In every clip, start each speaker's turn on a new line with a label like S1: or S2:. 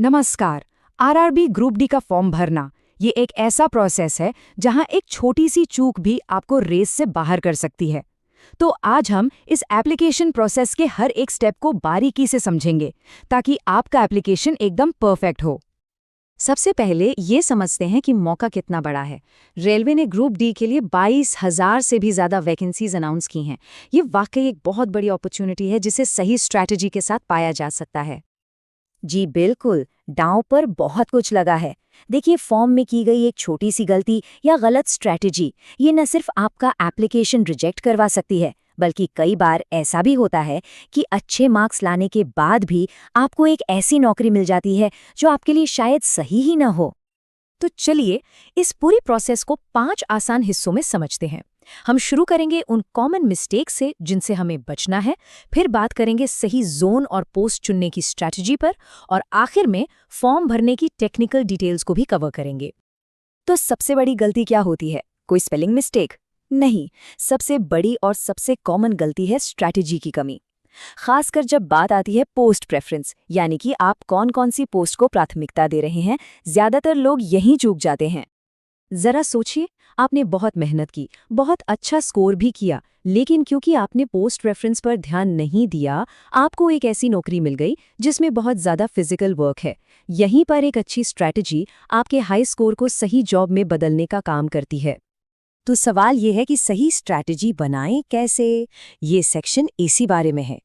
S1: नमस्कार। RRB group D का form भरना ये एक ऐसा प्रोसेस है जहां एक छोटी सी चूक भी आपको रेस से बाहर कर सकती है। तो आज हम इस एप्लीकेशन प्रोसेस के हर एक स्टेप को बारीकी से समझेंगे ताकि आपका एप्लीकेशन एकदम परफेक्ट हो। सबसे पहले ये समझते हैं कि मौका कितना बड़ा है। रेलवे ने ग्रुप डी के लिए 22,000 से भी ज़्यादा वैकेंसीज अनाउंस की हैं। ये वाकई एक बहुत बड़ी अपॉर्चुनिटी है जिसे सही स्ट्रैटेजी के साथ पाया जा सकता है।
S2: जी बिल्कुल, दांव पर बहुत कुछ लगा है। देखिए, फॉर्म में की गई एक छोटी सी गलती या गलत स्ट्रैटेजी ये न सिर्फ आपका एप्लीकेशन रिजेक्ट करवा सकती है, बल्कि कई बार ऐसा भी होता है कि अच्छे मार्क्स लाने के बाद भी आपको एक ऐसी नौकरी मिल जाती है जो आपके लिए शायद सही ही न हो।
S1: तो चलिए इस पूरी प्रोसेस को 5 आसान हिस्सों में समझते हैं। हम शुरू करेंगे उन कॉमन मिस्टेक से जिनसे हमें बचना है, फिर बात करेंगे सही जोन और पोस्ट चुनने की स्ट्रैटेजी पर, और आखिर में फॉर्म भरने की टेक्निकल डिटेल्स को भी कवर करेंगे।
S2: तो सबसे बड़ी गलती क्या होती है? कोई स्पेलिंग मिस्टेक? नहीं, सबसे बड़ी और सबसे कॉमन गलती है स्ट्रैटेजी की कमी। खासकर जब बात आती है पोस्ट प्रेफरेंस, यानी कि आप कौन कौन सी पोस्ट को प्राथमिकता दे रहे हैं, ज्यादातर लोग यहीं चूक जाते हैं।
S1: जरा सोचिए, आपने बहुत मेहनत की, बहुत अच्छा स्कोर भी किया, लेकिन क्योंकि आपने पोस्ट रेफरेंस पर ध्यान नहीं दिया, आपको एक ऐसी नौकरी मिल गई जिसमें बहुत ज़्यादा फिजिकल वर्क है। यहीं पर एक अच्छी स्ट्रैटेजी आपके हाई स्कोर को सही जॉब में बदलने का काम करती है।
S2: तो सवाल ये है कि सही स्ट्रैटेजी बनाएं कैसे? ये सेक्शन इसी बारे में है।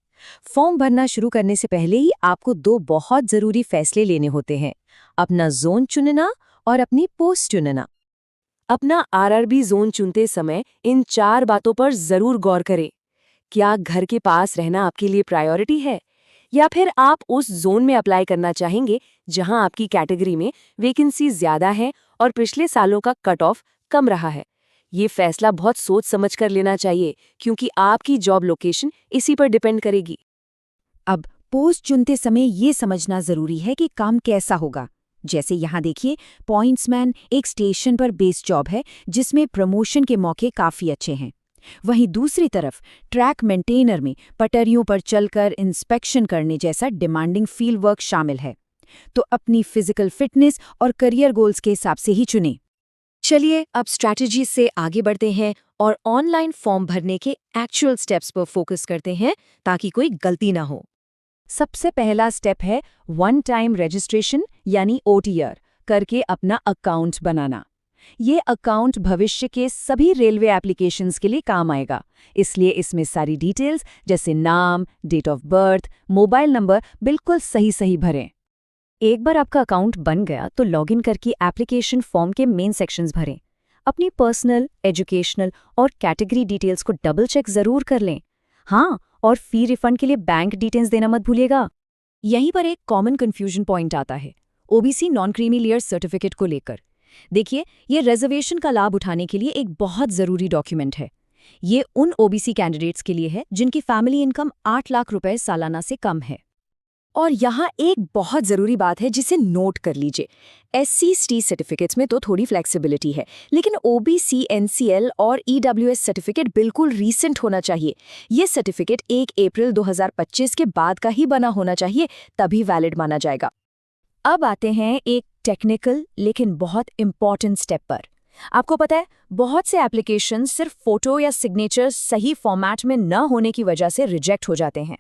S2: फॉर्म भरना शुरू करने से पहले ही आपको 2 बहुत ज़रूरी फैसले लेने होते हैं: अपना जोन चुनना और अपनी पोस्ट चुनना। अपना आरआरबी जोन चुनते समय इन 4 बातों पर जरूर गौर करें। क्या घर के पास रहना आपके लिए प्रायोरिटी है, या फिर आप उस जोन में अप्लाई करना चाहेंगे जहां आपकी कैटेगरी में वैकेंसी ज्यादा है और पिछले सालों का कट ऑफ कम रहा है? ये फैसला बहुत सोच समझ कर लेना चाहिए, क्योंकि आपकी जॉब लोकेशन इसी पर डिपेंड करेगी।
S1: अब पोस्ट चुनते समय ये समझना जरूरी है कि काम कैसा होगा। जैसे यहाँ देखिए, पॉइंट्समैन एक स्टेशन पर बेस्ड जॉब है जिसमें प्रमोशन के मौके काफ़ी अच्छे हैं। वहीं दूसरी तरफ ट्रैक मेंटेनर में पटरियों पर चलकर इंस्पेक्शन करने जैसा डिमांडिंग फील्ड वर्क शामिल है। तो अपनी फिजिकल फिटनेस और करियर गोल्स के हिसाब से ही चुनें।
S2: चलिए अब स्ट्रैटेजी से आगे बढ़ते हैं और ऑनलाइन फॉर्म भरने के एक्चुअल स्टेप्स पर फोकस करते हैं ताकि कोई गलती ना हो।
S1: सबसे पहला स्टेप है वन टाइम रजिस्ट्रेशन यानी OTR करके अपना अकाउंट बनाना। ये अकाउंट भविष्य के सभी रेलवे एप्लीकेशंस के लिए काम आएगा, इसलिए इसमें सारी डिटेल्स जैसे नाम, date of birth, mobile number बिल्कुल सही भरें। एक बार आपका अकाउंट बन गया तो लॉगिन करके एप्लीकेशन फॉर्म के मेन सेक्शंस भरें। अपनी पर्सनल, एजुकेशनल और कैटेगरी डिटेल्स को डबल चेक जरूर कर लें। हाँ, और फी रिफंड के लिए बैंक डिटेल्स देना मत भूलिएगा। यहीं पर एक कॉमन कंफ्यूजन पॉइंट आता है OBC non creamy layer certificate को लेकर। देखिए, ये रिजर्वेशन का लाभ उठाने के लिए एक बहुत ज़रूरी डॉक्यूमेंट है। ये उन OBC कैंडिडेट्स के लिए है जिनकी फैमिली इनकम 8 लाख रुपए सालाना से कम है। और यहाँ एक बहुत ज़रूरी बात है जिसे नोट कर लीजिए। SC/ST सर्टिफिकेट्स में तो थोड़ी फ्लेक्सिबिलिटी है, लेकिन OBC, NCL और EWS सर्टिफिकेट बिल्कुल रीसेंट होना चाहिए। ये सर्टिफिकेट 1 अप्रैल 2025 के बाद का ही बना होना चाहिए, तभी वैलिड माना जाएगा। अब आते हैं एक टेक्निकल लेकिन बहुत इंपॉर्टेंट स्टेप पर। आपको पता है, बहुत से एप्लीकेशन सिर्फ फोटो या सिग्नेचर सही फॉर्मेट में न होने की वजह से रिजेक्ट हो जाते हैं।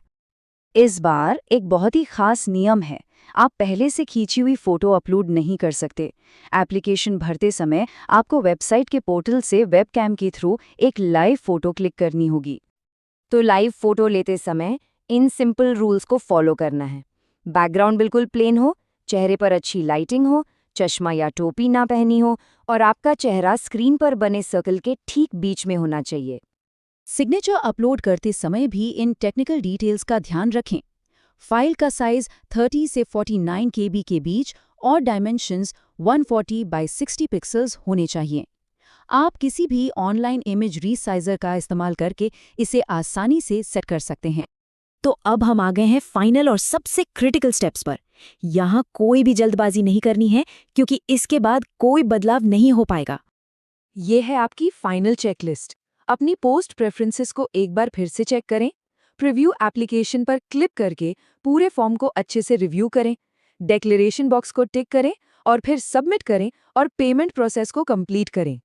S1: इस बार एक बहुत ही खास नियम है। आप पहले से खींची हुई फोटो अपलोड नहीं कर सकते। एप्लीकेशन भरते समय आपको वेबसाइट के पोर्टल से वेबकैम के थ्रू एक लाइव फोटो क्लिक करनी होगी। तो लाइव फोटो लेते समय इन सिंपल रूल्स को फॉलो करना है। बैकग्राउंड बिल्कुल प्लेन हो, चेहरे पर अच्छी लाइटिंग हो, चश्मा या टोपी ना पहनी हो, और आपका चेहरा स्क्रीन पर बने सर्कल के ठीक बीच में होना चाहिए। सिग्नेचर अपलोड करते समय भी इन टेक्निकल डिटेल्स का ध्यान रखें। फाइल का साइज 30 से 49 KB के बीच और डायमेंशंस 140 बाय 60 पिक्सेल्स होने चाहिए। आप किसी भी ऑनलाइन इमेज रीसाइजर का इस्तेमाल करके इसे आसानी से सेट कर सकते हैं। तो अब हम आ गए हैं फाइनल और सबसे क्रिटिकल स्टेप्स पर। यहाँ कोई भी जल्दबाजी नहीं करनी है, क्योंकि इसके बाद कोई बदलाव नहीं हो पाएगा। ये है आपकी फाइनल चेकलिस्ट। अपनी पोस्ट प्रेफरेंसेस को एक बार फिर से चेक करें। प्रीव्यू एप्लीकेशन पर क्लिक करके पूरे फॉर्म को अच्छे से रिव्यू करें। डिक्लेरेशन बॉक्स को टिक करें और फिर सबमिट करें और पेमेंट प्रोसेस को कंप्लीट करें।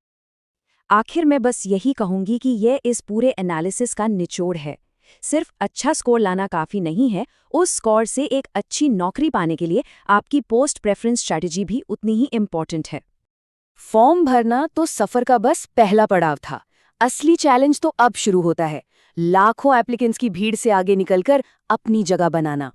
S1: आखिर में बस यही कहूंगी कि ये इस पूरे एनालिसिस का निचोड़ है। सिर्फ अच्छा स्कोर लाना काफ़ी नहीं है, उस स्कोर से एक अच्छी नौकरी पाने के लिए आपकी पोस्ट प्रेफरेंस स्ट्रैटेजी भी उतनी ही इम्पॉर्टेंट है।
S2: फॉर्म भरना तो सफर का बस पहला पड़ाव था। असली चैलेंज तो अब शुरू होता है, लाखों एप्लीकेंट्स की भीड़ से आगे निकलकर अपनी जगह बनाना।